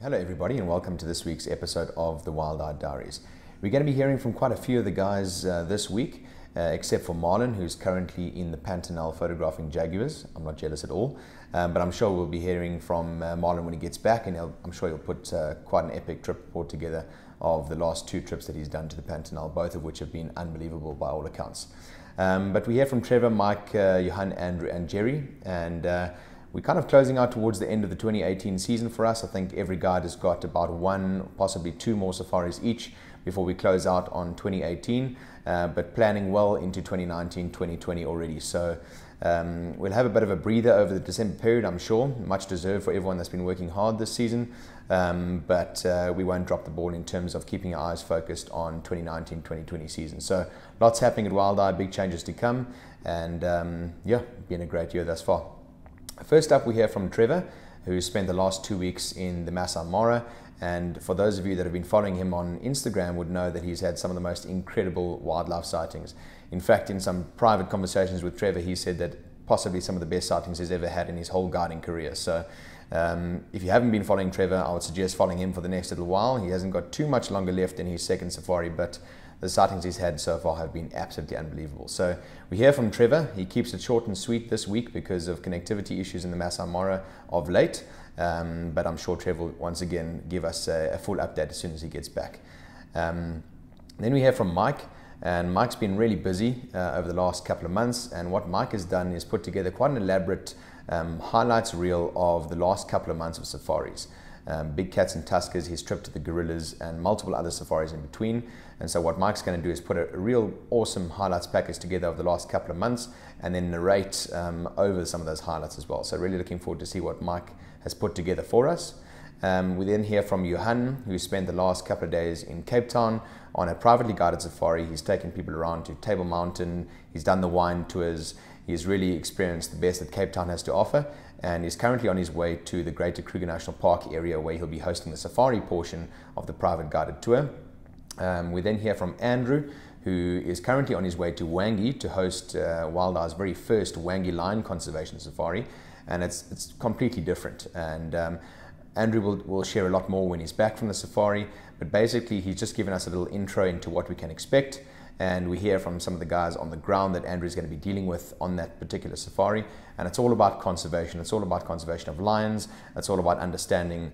Hello everybody and welcome to this week's episode of the Wild Eye Diaries. We're going to be hearing from quite a few of the guys this week, except for Marlon, who's currently in the Pantanal photographing jaguars. I'm not jealous at all, but I'm sure we'll be hearing from Marlon when he gets back, and I'm sure he'll put quite an epic trip report together of the last 2 trips that he's done to the Pantanal, both of which have been unbelievable by all accounts. But we hear from Trevor, Mike, Johan, Andrew and Gerry, and we're kind of closing out towards the end of the 2018 season for us. I think every guide has got about 1, possibly 2 more safaris each before we close out on 2018, but planning well into 2019, 2020 already. So we'll have a bit of a breather over the December period, I'm sure, much deserved for everyone that's been working hard this season, but we won't drop the ball in terms of keeping our eyes focused on 2019, 2020 season. So lots happening at Wild Eye, big changes to come, and yeah, been a great year thus far. First up, we hear from Trevor, who spent the last 2 weeks in the Masai Mara, and for those of you that have been following him on Instagram would know that he's had some of the most incredible wildlife sightings. In fact, in some private conversations with Trevor, he said that possibly some of the best sightings he's ever had in his whole guiding career. So if you haven't been following Trevor, I would suggest following him for the next little while. He hasn't got too much longer left in his second safari, but the sightings he's had so far have been absolutely unbelievable. So we hear from Trevor. He keeps it short and sweet this week because of connectivity issues in the Masai Mara of late. But I'm sure Trevor will once again give us a full update as soon as he gets back. Then we hear from Mike, and Mike's been really busy over the last couple of months, and what Mike has done is put together quite an elaborate highlights reel of the last couple of months of safaris. Big Cats and Tuskers, his trip to the gorillas, and multiple other safaris in between. And so what Mike's going to do is put a real awesome highlights package together of the last couple of months and then narrate over some of those highlights as well. So really looking forward to see what Mike has put together for us. We then hear from Johan, who spent the last couple of days in Cape Town on a privately guided safari. He's taken people around to Table Mountain, he's done the wine tours, he's really experienced the best that Cape Town has to offer, and he's currently on his way to the greater Kruger National Park area where he'll be hosting the safari portion of the private guided tour. We then hear from Andrew, who is currently on his way to Hwange to host Wild Eye's very first Hwange Lion Conservation Safari, and it's completely different. And Andrew will share a lot more when he's back from the safari, but basically he's just given us a little intro into what we can expect. And we hear from some of the guys on the ground that Andrew is going to be dealing with on that particular safari. And it's all about conservation. It's all about conservation of lions. It's all about understanding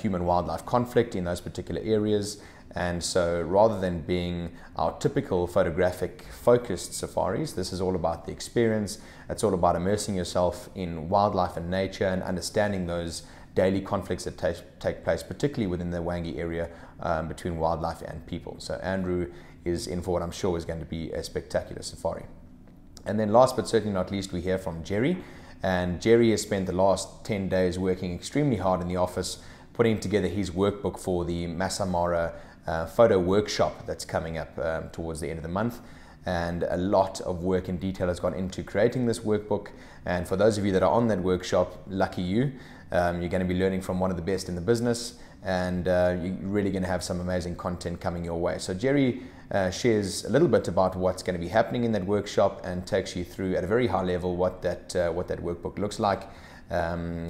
human-wildlife conflict in those particular areas. And so rather than being our typical photographic focused safaris, this is all about the experience. It's all about immersing yourself in wildlife and nature and understanding those daily conflicts that take place, particularly within the Hwange area between wildlife and people. So Andrew is in for what I'm sure is going to be a spectacular safari. And then last but certainly not least, we hear from Gerry. And Gerry has spent the last 10 days working extremely hard in the office, putting together his workbook for the Masai Mara photo workshop that's coming up towards the end of the month. And a lot of work and detail has gone into creating this workbook. And for those of you that are on that workshop, lucky you. You're going to be learning from one of the best in the business, and you're really going to have some amazing content coming your way. So Gerry shares a little bit about what's going to be happening in that workshop and takes you through at a very high level what that workbook looks like.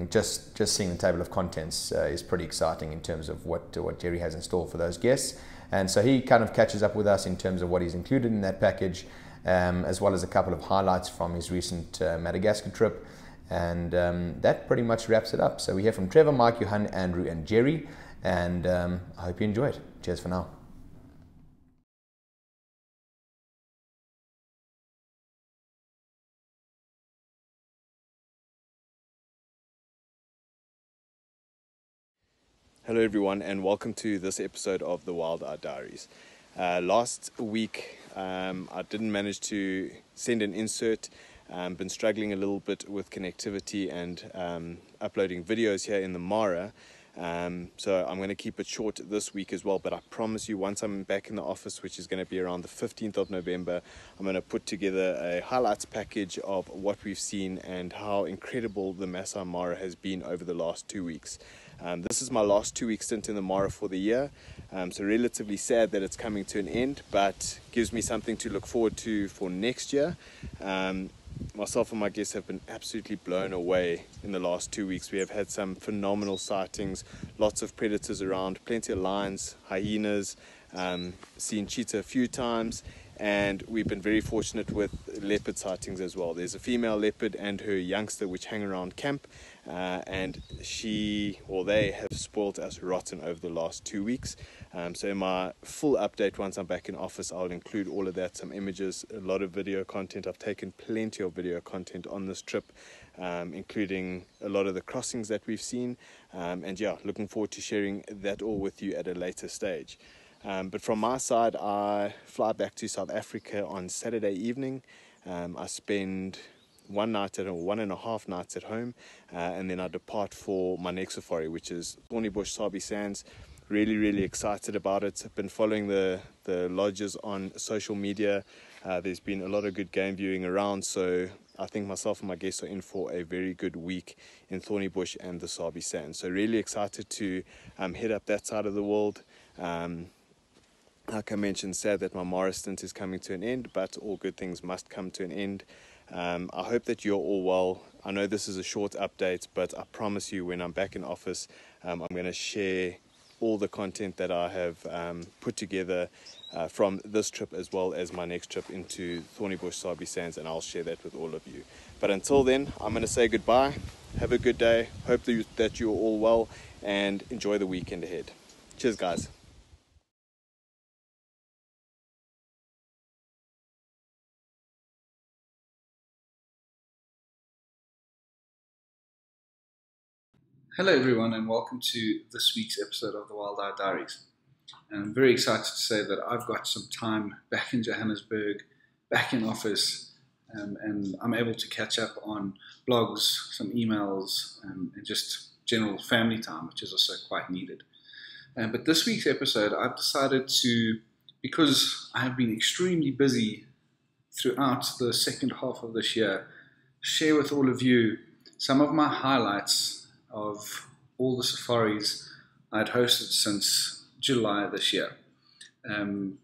Just seeing the table of contents is pretty exciting in terms of what Gerry has in store for those guests. And so he kind of catches up with us in terms of what he's included in that package, as well as a couple of highlights from his recent Madagascar trip. And that pretty much wraps it up. So we hear from Trevor, Mike, Johan, Andrew and Gerry, and I hope you enjoy it. Cheers for now. Hello everyone and welcome to this episode of the Wild Eye Diaries. Last week I didn't manage to send an insert. Been struggling a little bit with connectivity and uploading videos here in the Mara. So I'm going to keep it short this week as well, but I promise you once I'm back in the office, which is going to be around the 15th of November, I'm going to put together a highlights package of what we've seen and how incredible the Masai Mara has been over the last 2 weeks. This is my last 2-week stint in the Mara for the year, so relatively sad that it's coming to an end, but gives me something to look forward to for next year. myself and my guests have been absolutely blown away in the last 2 weeks. We have had some phenomenal sightings, lots of predators around, plenty of lions, hyenas, seen cheetah a few times, and we've been very fortunate with leopard sightings as well. There's a female leopard and her youngster which hang around camp, and they have spoilt us rotten over the last 2 weeks. So in my full update, once I'm back in office, I'll include all of that, some images, a lot of video content. I've taken plenty of video content on this trip, including a lot of the crossings that we've seen, and yeah, looking forward to sharing that all with you at a later stage. But from my side, I fly back to South Africa on Saturday evening. I spend 1.5 nights at home, and then I depart for my next safari, which is Thornybush Sabi Sands. Really excited about it. I've been following the lodges on social media. There's been a lot of good game viewing around, so I think myself and my guests are in for a very good week in Thornybush and the Sabi Sands. So really excited to head up that side of the world. Like I mentioned, sad that my Morris stint is coming to an end, but all good things must come to an end. I hope that you're all well. I know this is a short update, but I promise you when I'm back in office, I'm going to share all the content that I have put together from this trip as well as my next trip into Thornybush Sabi Sands, and I'll share that with all of you. But until then, I'm going to say goodbye. Have a good day. Hope that you're all well, and enjoy the weekend ahead. Cheers, guys. Hello everyone, and welcome to this week's episode of the Wild Eye Diaries. And I'm very excited to say that I've got some time back in Johannesburg, back in office, and I'm able to catch up on blogs, some emails, and just general family time, which is also quite needed. But this week's episode, I've decided to, because I have been extremely busy throughout the second half of this year, share with all of you some of my highlights of all the safaris I'd hosted since July this year. And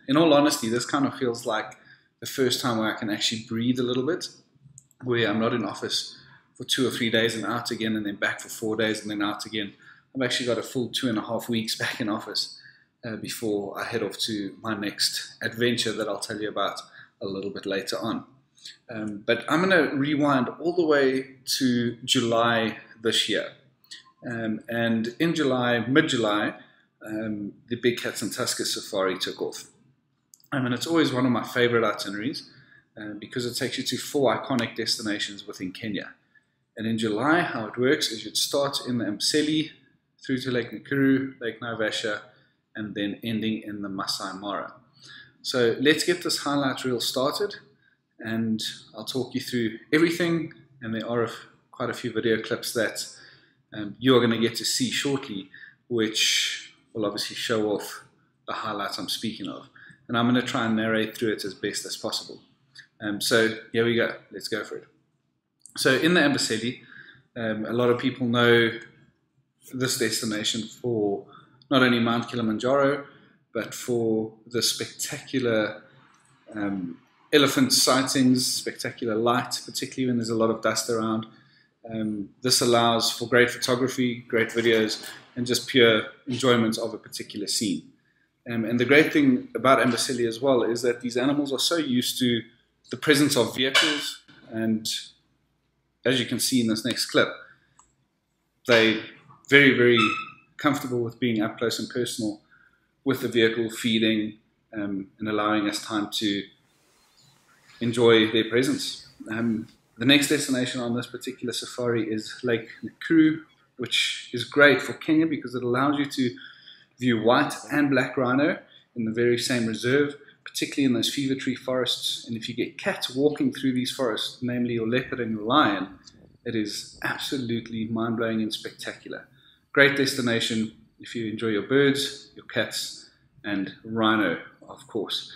in all honesty, this kind of feels like the first time where I can actually breathe a little bit, where I'm not in office for 2 or 3 days and out again, and then back for 4 days and then out again. I've actually got a full 2.5 weeks back in office before I head off to my next adventure that I'll tell you about a little bit later on. But I'm going to rewind all the way to July this year. And in July, mid-July, the Big Cats and Tuskers Safari took off. And it's always one of my favorite itineraries because it takes you to 4 iconic destinations within Kenya. And in July, how it works is you'd start in the Amboseli, through to Lake Nakuru, Lake Naivasha, and then ending in the Masai Mara. So let's get this highlight reel started, and I'll talk you through everything, and there are quite a few video clips that you are going to get to see shortly, which will obviously show off the highlights I'm speaking of. And I'm going to try and narrate through it as best as possible. So here we go. Let's go for it. So in the Amboseli, a lot of people know this destination for not only Mount Kilimanjaro, but for the spectacular elephant sightings, spectacular light, particularly when there's a lot of dust around. This allows for great photography, great videos, and just pure enjoyment of a particular scene. And the great thing about Amboseli as well is that these animals are so used to the presence of vehicles, and as you can see in this next clip, they're very comfortable with being up close and personal with the vehicle, feeding, and allowing us time to enjoy their presence. The next destination on this particular safari is Lake Nakuru, which is great for Kenya because it allows you to view white and black rhino in the very same reserve, particularly in those fever tree forests. And if you get cats walking through these forests, namely your leopard and your lion, it is absolutely mind-blowing and spectacular. Great destination if you enjoy your birds, your cats, and rhino, of course.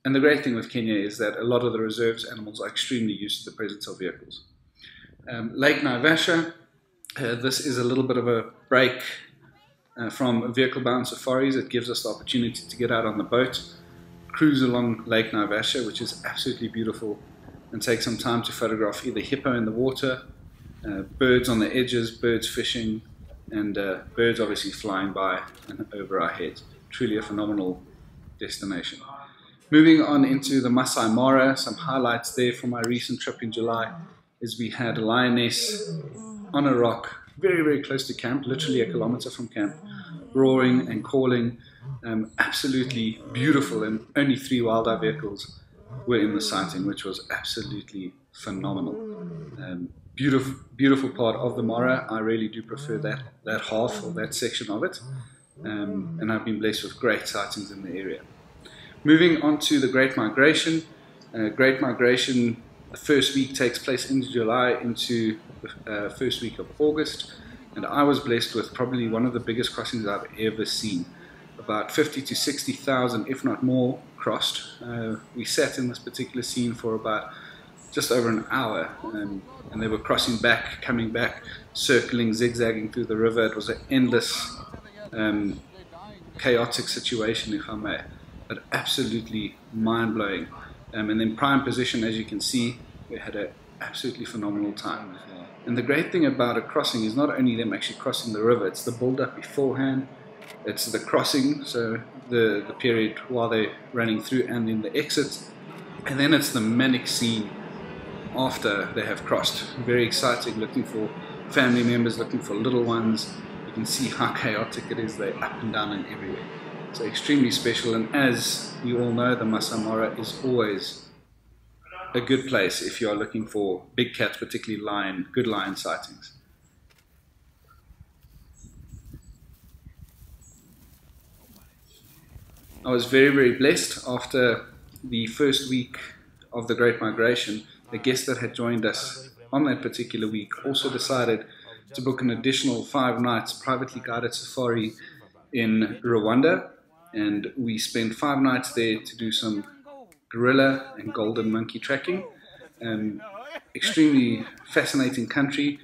And the great thing with Kenya is that a lot of the reserves animals are extremely used to the presence of vehicles. Lake Naivasha, this is a little bit of a break from vehicle-bound safaris. It gives us the opportunity to get out on the boat, cruise along Lake Naivasha, which is absolutely beautiful, and take some time to photograph either hippo in the water, birds on the edges, birds fishing, and birds obviously flying by and over our heads. Truly a phenomenal destination. Moving on into the Masai Mara, some highlights there from my recent trip in July is we had a lioness on a rock very, very close to camp, literally a kilometer from camp, roaring and calling. Absolutely beautiful, and only 3 wildlife vehicles were in the sighting, which was absolutely phenomenal. Beautiful part of the Mara. I really do prefer that half or that section of it, and I've been blessed with great sightings in the area. Moving on to the Great Migration. Great Migration, the first week takes place in July into the first week of August, and I was blessed with probably one of the biggest crossings I've ever seen. About 50 to 60,000, if not more, crossed. We sat in this particular scene for about just over an hour, and they were crossing back, coming back, circling, zigzagging through the river. It was an endless, chaotic situation, if I may, but absolutely mind-blowing. And then prime position, as you can see, we had an absolutely phenomenal time. And the great thing about a crossing is not only them actually crossing the river, it's the build-up beforehand, it's the crossing, so the period while they're running through, and then the exit, and then it's the manic scene after they have crossed. Very exciting, looking for family members, looking for little ones. You can see how chaotic it is. They're up and down and everywhere. So extremely special, and as you all know, the Masai Mara is always a good place if you are looking for big cats, particularly good lion sightings. I was very, very blessed after the first week of the Great Migration. The guest that had joined us on that particular week also decided to book an additional 5 nights privately guided safari in Rwanda, and we spent 5 nights there to do some gorilla and golden monkey tracking. Extremely fascinating country.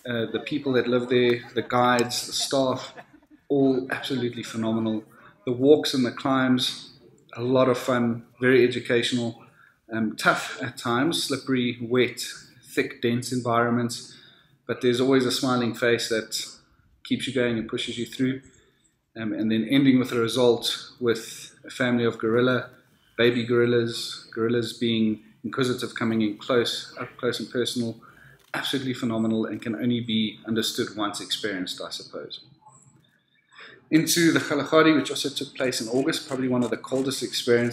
The people that live there, the guides, the staff, all absolutely phenomenal. The walks and the climbs, a lot of fun, very educational, tough at times, slippery, wet, thick, dense environments, but there's always a smiling face that keeps you going and pushes you through. And then ending with a result with a family of baby gorillas being inquisitive, coming in up close and personal, absolutely phenomenal, and can only be understood once experienced, I suppose. Into the Kalahari, which also took place in August, probably one of the coldest safari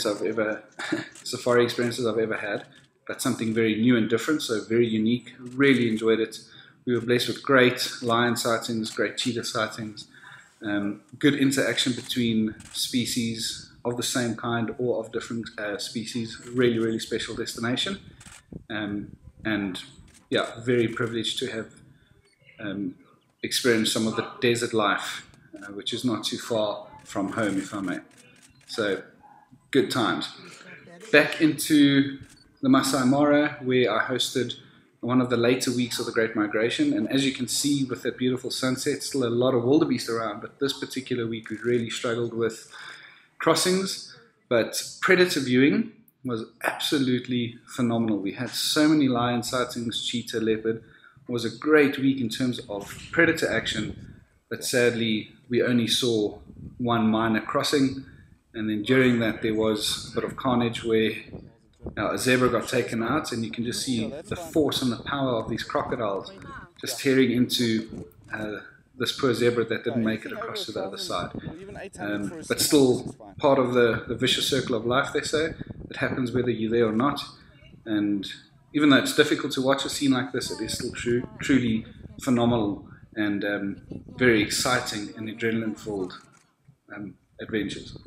experiences I've ever had, but something very new and different, so very unique. Really enjoyed it. We were blessed with great lion sightings, great cheetah sightings, good interaction between species of the same kind or of different species. Really, really special destination, and yeah, very privileged to have experienced some of the desert life, which is not too far from home, if I may. So, good times. Back into the Masai Mara, where I hosted one of the later weeks of the Great Migration, and as you can see with that beautiful sunset, still a lot of wildebeest around, but this particular week we really struggled with crossings, but predator viewing was absolutely phenomenal. We had so many lion sightings, cheetah, leopard. It was a great week in terms of predator action, but sadly we only saw one minor crossing, and then during that there was a bit of carnage where a zebra got taken out, and you can just see the force and the power of these crocodiles just tearing into this poor zebra that didn't make it across to the other side. But still part of the vicious circle of life, they say. It happens whether you're there or not, and even though it's difficult to watch a scene like this, it is still truly phenomenal and very exciting and adrenaline-filled adventures.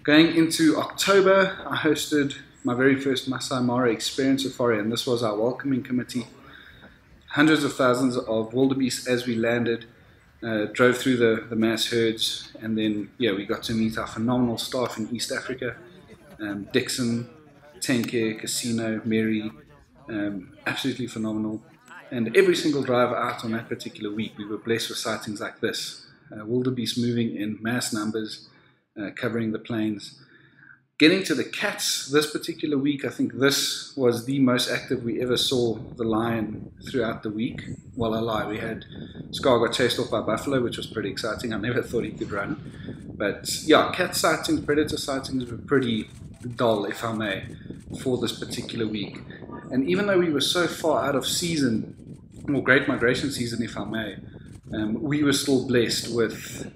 Going into October, I hosted my very first Masai Mara Experience Safari, and this was our welcoming committee. Hundreds of thousands of wildebeest as we landed, drove through the mass herds, and then we got to meet our phenomenal staff in East Africa, Dixon, Tenke, Casino, Mary, absolutely phenomenal. And every single drive out on that particular week, we were blessed with sightings like this. Wildebeest moving in mass numbers, covering the plains. Getting to the cats this particular week, I think this was the most active we ever saw the lion throughout the week. Well, I lie, we had Scar got chased off by buffalo, which was pretty exciting. I never thought he could run. But yeah, cat sightings, predator sightings were pretty dull, if I may, for this particular week. And even though we were so far out of season, or great migration season, if I may, we were still blessed with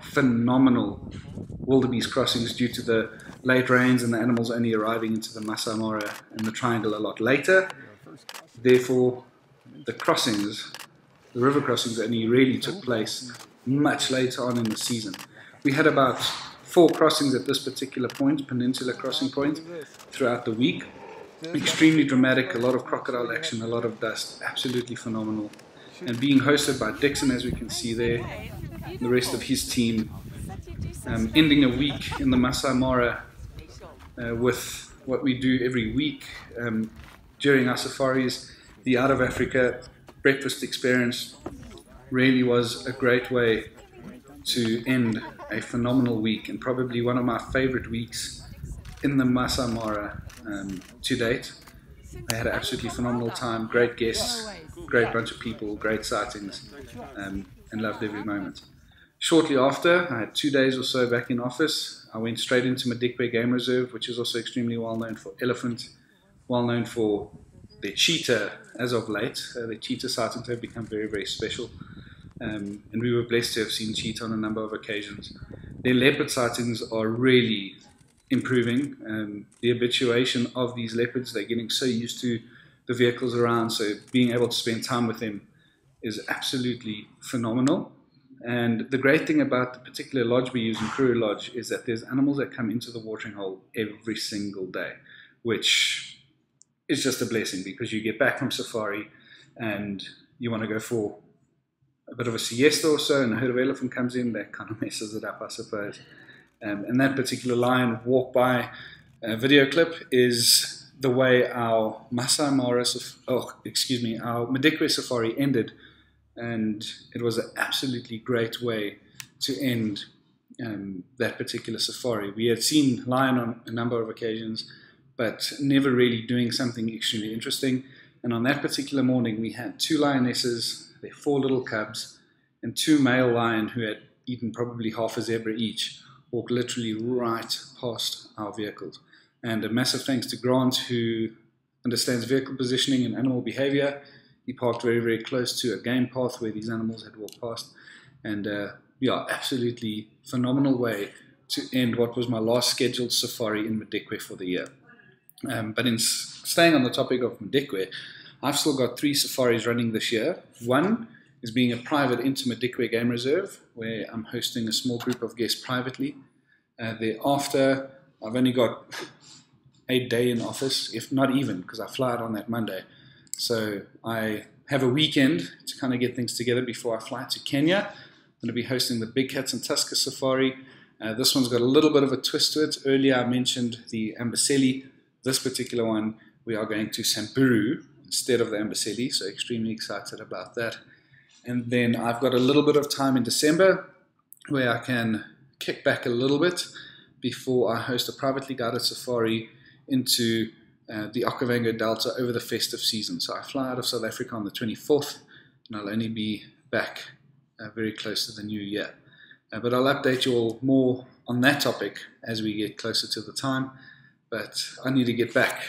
phenomenal wildebeest crossings due to the late rains and the animals only arriving into the Masai Mara and the triangle a lot later. Therefore, the crossings, the river crossings, only really took place much later on in the season. We had about 4 crossings at this particular point, peninsula crossing point, throughout the week. Extremely dramatic, a lot of crocodile action, a lot of dust, absolutely phenomenal. And being hosted by Dixon, as we can see there, the rest of his team, ending a week in the Masai Mara with what we do every week during our safaris. The Out of Africa breakfast experience really was a great way to end a phenomenal week, and probably one of my favorite weeks in the Masai Mara to date. I had an absolutely phenomenal time, great guests, great bunch of people, great sightings, and loved every moment. Shortly after, I had 2 days or so back in office. I went straight into Madikwe Game Reserve, which is also extremely well known for elephant, well known for their cheetah as of late. The cheetah sightings have become very, very special. And we were blessed to have seen cheetah on a number of occasions. Their leopard sightings are really improving. The habituation of these leopards, they're getting so used to the vehicles around, so being able to spend time with them is absolutely phenomenal. And the great thing about the particular lodge we use in Kruger Lodge is that there's animals that come into the watering hole every single day, which is just a blessing, because you get back from safari and you want to go for a bit of a siesta or so, and a herd of elephant comes in, that kind of messes it up, I suppose. And that particular lion walk by video clip is the way our Masai Mara, our Madikwe safari ended. And it was an absolutely great way to end that particular safari. We had seen lion on a number of occasions, but never really doing something extremely interesting. And on that particular morning, we had 2 lionesses, their 4 little cubs, and 2 male lion who had eaten probably half a zebra each, walk literally right past our vehicles. And a massive thanks to Grant, who understands vehicle positioning and animal behavior. He parked very, very close to a game path where these animals had walked past. And yeah, absolutely phenomenal way to end what was my last scheduled safari in Madikwe for the year. But in staying on the topic of Madikwe, I've still got 3 safaris running this year. One is being a private into Madikwe Game Reserve, where I'm hosting a small group of guests privately. Thereafter, I've only got a day in office, if not even, because I fly out on that Monday. So I have a weekend to kind of get things together before I fly to Kenya. I'm going to be hosting the Big Cats and Tusker Safari. This one's got a little bit of a twist to it. Earlier I mentioned the Amboseli. This particular one, we are going to Samburu instead of the Amboseli, so extremely excited about that. And then I've got a little bit of time in December where I can kick back a little bit before I host a privately guided safari into the Okavango Delta over the festive season. So I fly out of South Africa on the 24th, and I'll only be back very close to the new year. But I'll update you all more on that topic as we get closer to the time. But I need to get back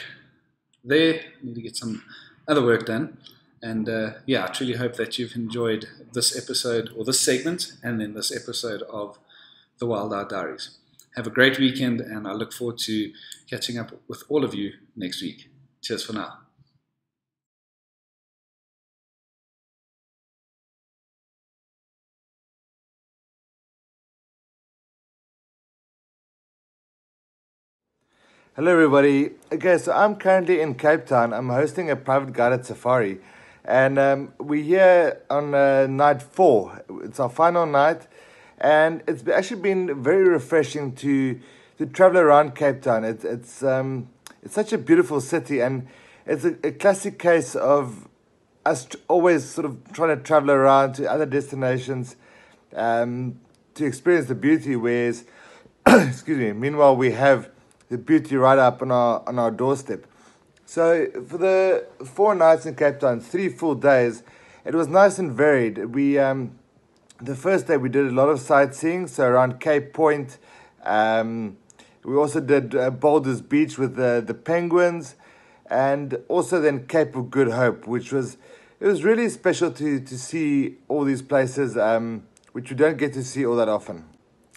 there, I need to get some other work done. And yeah, I truly hope that you've enjoyed this episode, or this segment, and then this episode of the Wild Eye Diaries. Have a great weekend, and I look forward to catching up with all of you next week. Cheers for now. Hello everybody. Okay, so I'm currently in Cape Town. I'm hosting a private guided safari, and we're here on night 4. It's our final night, and it's actually been very refreshing to travel around Cape Town. It's such a beautiful city, and it's a classic case of us always sort of trying to travel around to other destinations to experience the beauty. Whereas, excuse me, meanwhile we have the beauty right up on our doorstep. So for the 4 nights in Cape Town, 3 full days, it was nice and varied. We the first day we did a lot of sightseeing, so around Cape Point. We also did Boulders Beach with the penguins, and also then Cape of Good Hope, which was really special to see all these places, which we don't get to see all that often.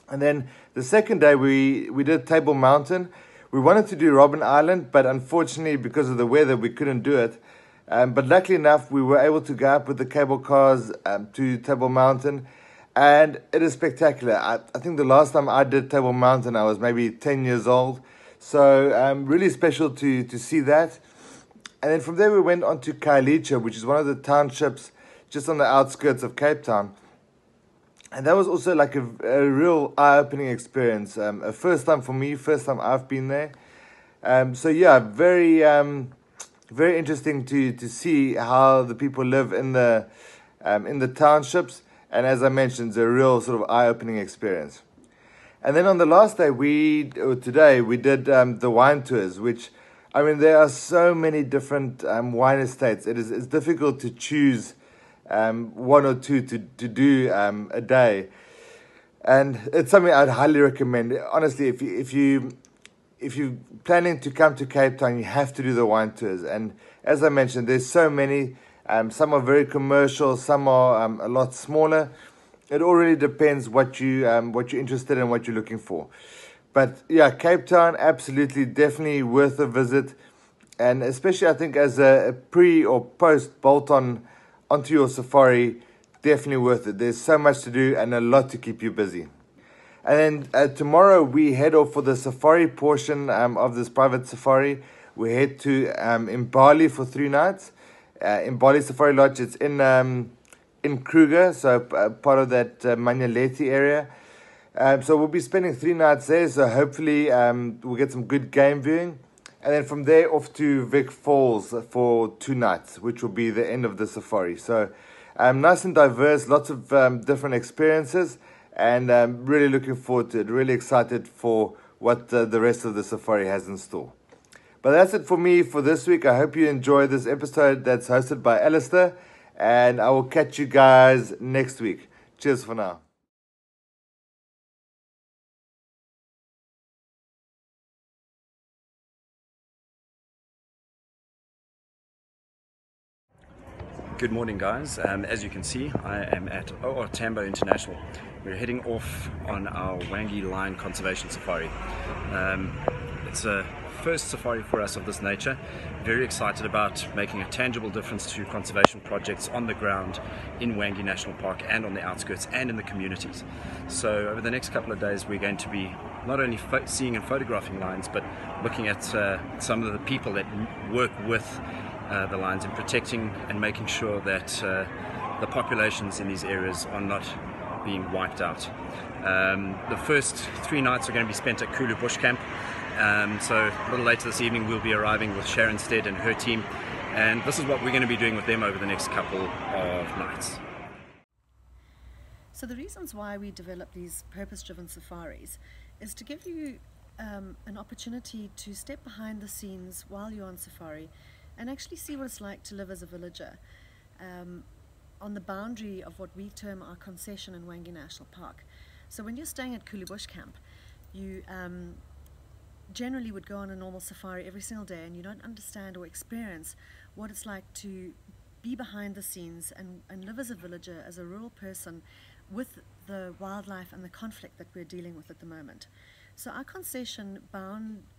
And then the second day we did Table Mountain. We wanted to do Robben Island, but unfortunately because of the weather we couldn't do it. But luckily enough, we were able to go up with the cable cars to Table Mountain, and it is spectacular. I think the last time I did Table Mountain, I was maybe 10 years old. So really special to see that. And then from there we went on to Khayelitsha, which is one of the townships just on the outskirts of Cape Town. And that was also like a real eye-opening experience. A first time for me, first time I've been there. So yeah, very interesting to see how the people live in the townships. And as I mentioned, it's a real sort of eye-opening experience. And then on the last day, today we did the wine tours, which, I mean, there are so many different wine estates. It's difficult to choose one or two to do a day, and it's something I'd highly recommend. Honestly, if you're planning to come to Cape Town, you have to do the wine tours. And as I mentioned, there's so many. Some are very commercial, some are a lot smaller. It all really depends what you're interested in, what you're looking for. But yeah, Cape Town, absolutely, definitely worth a visit, and especially I think as a pre or post bolt-on onto your safari, definitely worth it. There's so much to do and a lot to keep you busy. And then tomorrow we head off for the safari portion of this private safari. We head to Mbali for 3 nights. Mbali Safari Lodge, it's in Kruger, so part of that Manyaleti area. So we'll be spending 3 nights there, so hopefully we'll get some good game viewing. And then from there off to Vic Falls for 2 nights, which will be the end of the safari. So nice and diverse, lots of different experiences, and really looking forward to it. Really excited for what the rest of the safari has in store. But that's it for me for this week. I hope you enjoyed this episode that's hosted by Alistair, and I will catch you guys next week. Cheers for now. Good morning, guys. As you can see, I am at OR Tambo International. We're heading off on our Hwange Lion Conservation Safari. It's a first safari for us of this nature. Very excited about making a tangible difference to conservation projects on the ground in Hwange National Park and on the outskirts and in the communities. So over the next couple of days we're going to be not only seeing and photographing lions, but looking at some of the people that work with the lions and protecting and making sure that the populations in these areas are not being wiped out. The first 3 nights are going to be spent at Kulu Bush Camp. So a little later this evening we'll be arriving with Sharon Stead and her team, and this is what we're going to be doing with them over the next couple of nights. So the reasons why we develop these purpose-driven safaris is to give you an opportunity to step behind the scenes while you're on safari and actually see what it's like to live as a villager on the boundary of what we term our concession in Hwange National Park. So when you're staying at Kulu Bush Camp, you generally would go on a normal safari every single day, and you don't understand or experience what it's like to be behind the scenes and live as a villager, as a rural person, with the wildlife and the conflict that we're dealing with at the moment. So our concession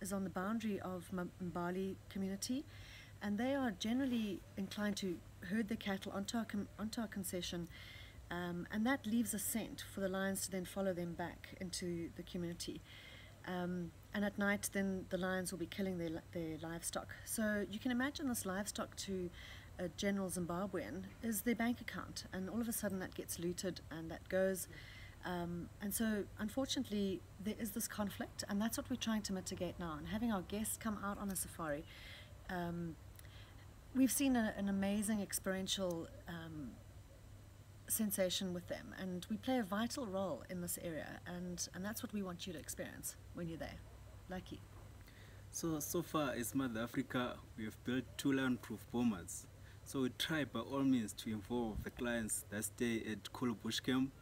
is on the boundary of Mbali community, and they are generally inclined to herd their cattle onto our concession, and that leaves a scent for the lions to then follow them back into the community. And at night then the lions will be killing their livestock. So you can imagine this livestock to a general Zimbabwean is their bank account, and all of a sudden that gets looted and that goes. And so unfortunately there is this conflict, and that's what we're trying to mitigate now. And having our guests come out on a safari, we've seen an amazing experiential sensation with them, and we play a vital role in this area, and that's what we want you to experience when you're there. Lucky. So far as Mother Africa, we have built 2 lion-proof bombers. So we try by all means to involve the clients that stay at Kulu Bush Camp.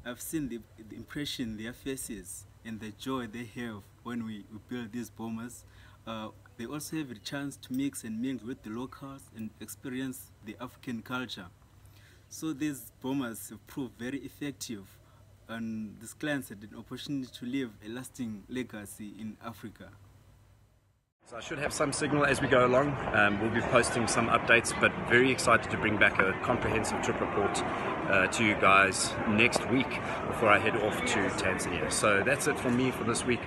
I've seen the impression, their faces, and the joy they have when we build these bombers. They also have a chance to mix and mingle with the locals and experience the African culture. So these bombers have proved very effective, and these clients had an opportunity to leave a lasting legacy in Africa. So I should have some signal as we go along. We'll be posting some updates, but very excited to bring back a comprehensive trip report to you guys next week before I head off to Tanzania. So that's it from me for this week.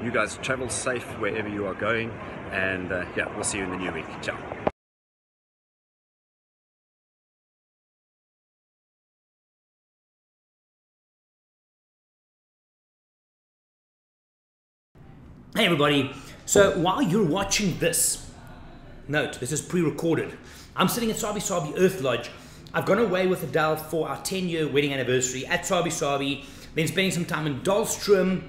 You guys travel safe wherever you are going, and yeah, we'll see you in the new week. Ciao. Hey everybody, so while you're watching this, note, this is pre-recorded. I'm sitting at Sabi Sabi Earth Lodge. I've gone away with Adele for our 10-year wedding anniversary at Sabi Sabi, then spending some time in Dahlstrom,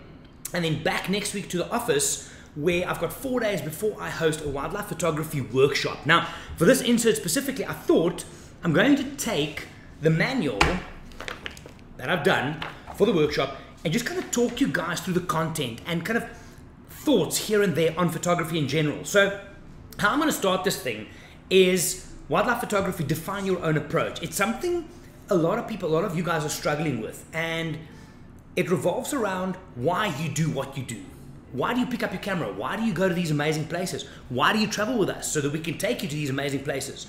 and then back next week to the office where I've got 4 days before I host a wildlife photography workshop. Now, for this insert specifically, I thought I'm going to take the manual that I've done for the workshop and just kind of talk you guys through the content and kind of thoughts here and there on photography in general. So how I'm going to start this thing is wildlife photography, define your own approach. It's something a lot of you guys are struggling with, and it revolves around why you do what you do. Why do you pick up your camera? Why do you go to these amazing places? Why do you travel with us so that we can take you to these amazing places?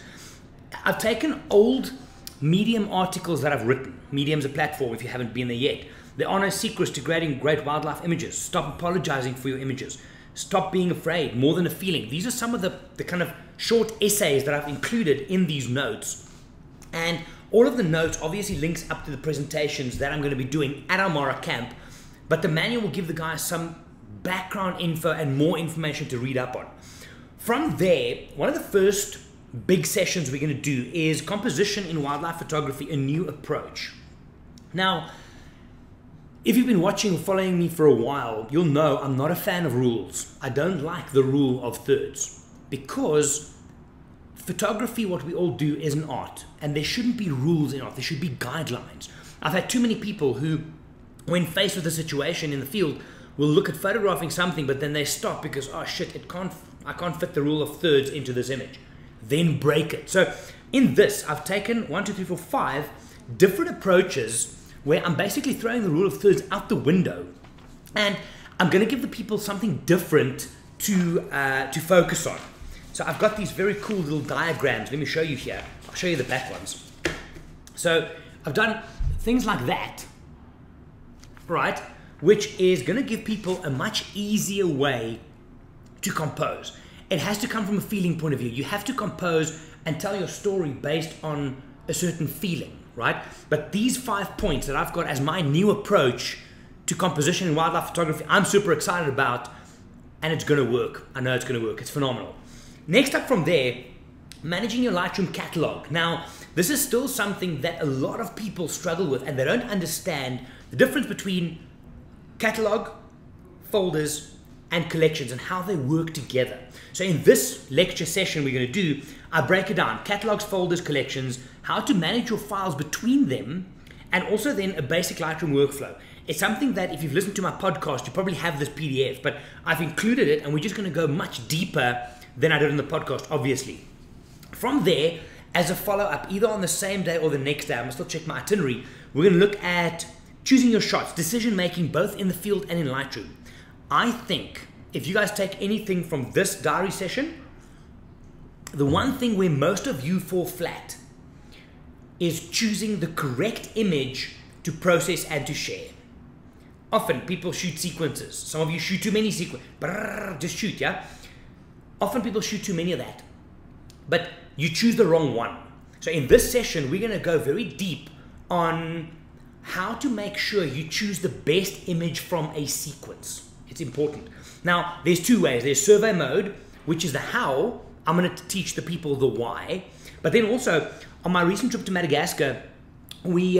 I've taken old Medium articles that I've written. Medium's a platform if you haven't been there yet. There are no secrets to creating great wildlife images. Stop apologizing for your images. Stop being afraid, more than a feeling. These are some of the kind of short essays that I've included in these notes. And all of the notes obviously links up to the presentations that I'm going to be doing at our Mara camp. But the manual will give the guys some background info and more information to read up on. From there, one of the first big sessions we're going to do is composition in wildlife photography, a new approach. Now, if you've been watching or following me for a while, you'll know I'm not a fan of rules. I don't like the rule of thirds, because photography, what we all do, is an art, and there shouldn't be rules in art. There should be guidelines. I've had too many people who, when faced with a situation in the field, will look at photographing something, but then they stop because, oh shit, I can't fit the rule of thirds into this image. Then break it. So in this, I've taken 5 different approaches where I'm basically throwing the rule of thirds out the window, and I'm going to give the people something different to focus on. So I've got these very cool little diagrams. Let me show you here. I'll show you the back ones. So I've done things like that, right, which is going to give people a much easier way to compose. It has to come from a feeling point of view. You have to compose and tell your story based on a certain feeling, right? But these 5 points that I've got as my new approach to composition in wildlife photography, I'm super excited about, and it's going to work. I know it's going to work. It's phenomenal. Next up from there, managing your Lightroom catalog. Now, this is still something that a lot of people struggle with, and they don't understand the difference between catalog, folders, and collections and how they work together. So in this lecture session we're going to do, I break it down: catalogs, folders, collections, how to manage your files between them, and also then a basic Lightroom workflow. It's something that if you've listened to my podcast, you probably have this PDF, but I've included it, and we're just going to go much deeper than I did in the podcast, obviously. From there, as a follow-up, either on the same day or the next day, I'm going to still check my itinerary, we're going to look at choosing your shots, decision-making both in the field and in Lightroom. I think if you guys take anything from this diary session, the one thing where most of you fall flat is choosing the correct image to process and to share. Often people shoot sequences. Some of you shoot too many sequences. Just shoot, yeah? Often people shoot too many of that, but you choose the wrong one. So in this session, we're going to go very deep on how to make sure you choose the best image from a sequence. It's important. Now, there's 2 ways. There's survey mode, which is the how. I'm going to teach the people the why. But then also, on my recent trip to Madagascar, we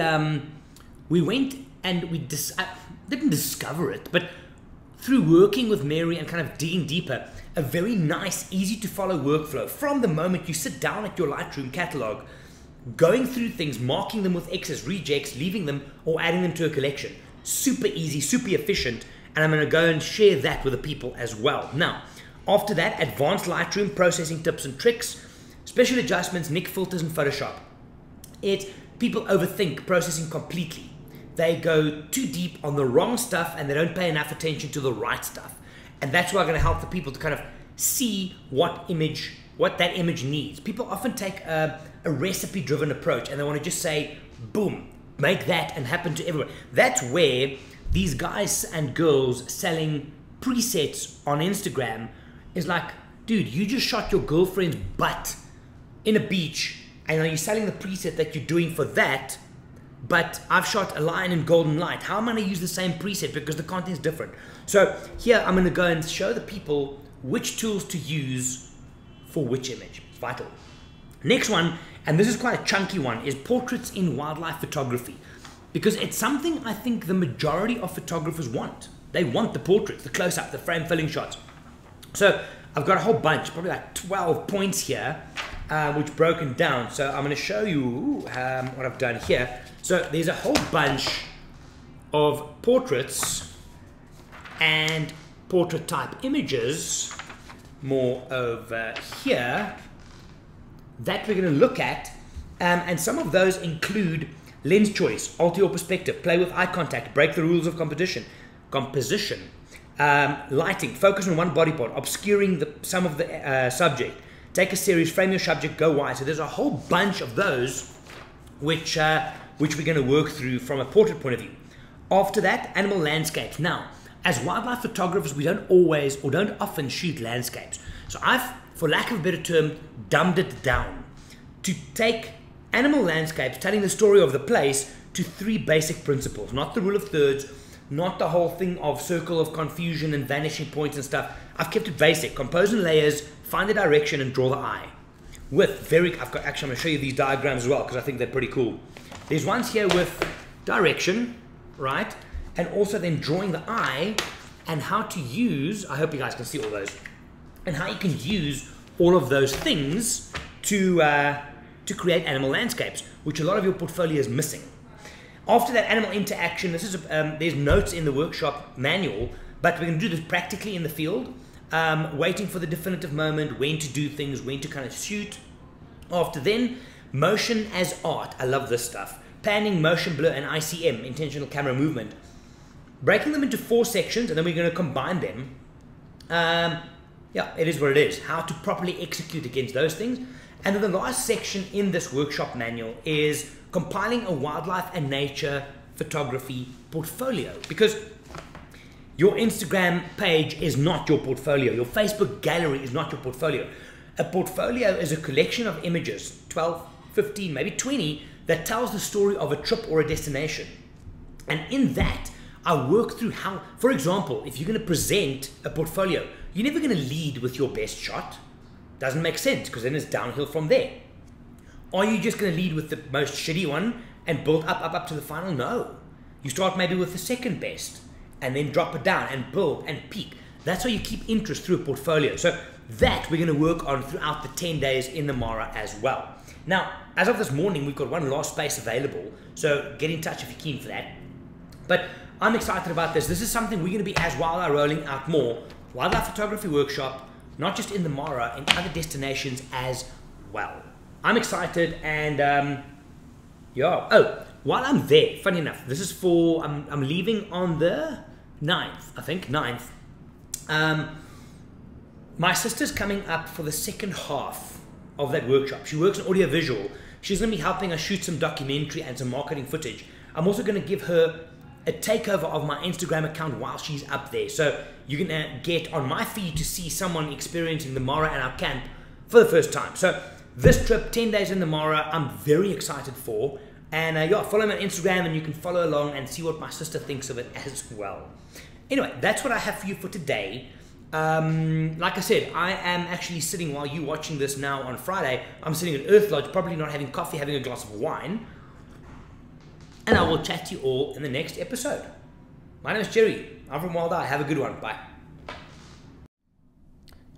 went and we didn't discover it, but through working with Mary and kind of digging deeper, a very nice, easy to follow workflow from the moment you sit down at your Lightroom catalog, going through things, marking them with X's, rejects, leaving them or adding them to a collection. Super easy, super efficient, and I'm going to go and share that with the people as well. Now, after that, advanced Lightroom processing tips and tricks, special adjustments, nick filters and Photoshop. People overthink processing completely. They go too deep on the wrong stuff and they don't pay enough attention to the right stuff. And that's why I'm going to help the people to kind of see what that image needs. People often take a recipe-driven approach and they want to just say, boom, make that and happen to everyone. That's where these guys and girls selling presets on Instagram is like, dude, you just shot your girlfriend's butt in a beach and are you selling the preset that you're doing for that? But I've shot a lion in golden light. How am I going to use the same preset because the content is different? So here I'm going to go and show the people which tools to use for which image. It's vital. Next one, and this is quite a chunky one, is portraits in wildlife photography. Because it's something I think the majority of photographers want. They want the portraits, the close-up, the frame-filling shots. So I've got a whole bunch, probably like 12 points here, which broken down. So I'm going to show you what I've done here. So there's a whole bunch of portraits and portrait type images, more over here, that we're going to look at. And some of those include lens choice, alter your perspective, play with eye contact, break the rules of composition, lighting, focus on one body part, obscuring some of the subject, take a series, frame your subject, go wide. So there's a whole bunch of those which we're going to work through from a portrait point of view. After that, animal landscapes. Now, as wildlife photographers, we don't always or don't often shoot landscapes. So I've, for lack of a better term, dumbed it down to take animal landscapes, telling the story of the place, to 3 basic principles. Not the rule of thirds, not the whole thing of circle of confusion and vanishing points and stuff. I've kept it basic. Compose in layers, find the direction and draw the eye. Actually I'm going to show you these diagrams as well because I think they're pretty cool. There's ones here with direction, right? And also then drawing the eye and how to use, I hope you guys can see all those, and how you can use all of those things to create animal landscapes, which a lot of your portfolio is missing. After that, animal interaction, there's notes in the workshop manual, but we're going to do this practically in the field, waiting for the definitive moment, when to do things, when to kind of shoot. After then, motion as art. I love this stuff. Panning, motion blur, and ICM, intentional camera movement. Breaking them into 4 sections, and then we're going to combine them. Yeah, it is what it is. How to properly execute against those things. And then the last section in this workshop manual is compiling a wildlife and nature photography portfolio. Because your Instagram page is not your portfolio. Your Facebook gallery is not your portfolio. A portfolio is a collection of images, 12, 15, maybe 20, that tells the story of a trip or a destination. And in that, I work through how, for example, if you're going to present a portfolio, you're never going to lead with your best shot. Doesn't make sense because then it's downhill from there. Are you just going to lead with the most shitty one and build up to the final? No. You start maybe with the second best and then drop it down and build and peak. That's how you keep interest through a portfolio. So that we're going to work on throughout the 10 days in the Mara as well. Now, as of this morning, we've got one last space available. So get in touch if you're keen for that. But I'm excited about this. This is something we're going to be, as Wild Eye, rolling out more. Wildlife photography workshop, not just in the Mara, in other destinations as well. I'm excited and yeah. Oh, while I'm there, funny enough, this is for, I'm leaving on the 9th, I think, 9th. My sister's coming up for the second half of that workshop. She works in audiovisual. She's going to be helping us shoot some documentary and some marketing footage. I'm also going to give her a takeover of my Instagram account while she's up there. So you're going to get on my feed to see someone experiencing the Mara and our camp for the first time. So this trip, 10 days in the Mara, I'm very excited for. And yeah, follow me on Instagram and you can follow along and see what my sister thinks of it as well. Anyway, that's what I have for you for today. Like I said, I am actually sitting, while you're watching this now on Friday, I'm sitting at Earth Lodge, probably not having coffee, having a glass of wine. And I will chat to you all in the next episode. My name is Gerry. I'm from Wild Eye. Have a good one. Bye.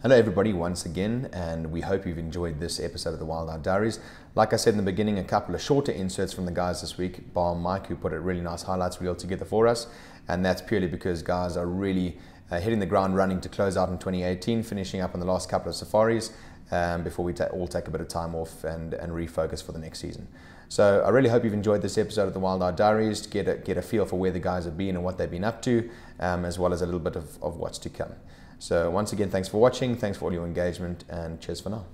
Hello everybody once again, and we hope you've enjoyed this episode of the Wild Eye Diaries. Like I said in the beginning, a couple of shorter inserts from the guys this week, bar Mike, who put a really nice highlights reel together for us, and that's purely because guys are really hitting the ground running to close out in 2018, finishing up on the last couple of safaris before we all take a bit of time off and refocus for the next season. So I really hope you've enjoyed this episode of the Wild Eye Diaries, to get a feel for where the guys have been and what they've been up to, as well as a little bit of what's to come. So once again, thanks for watching, thanks for all your engagement, and cheers for now.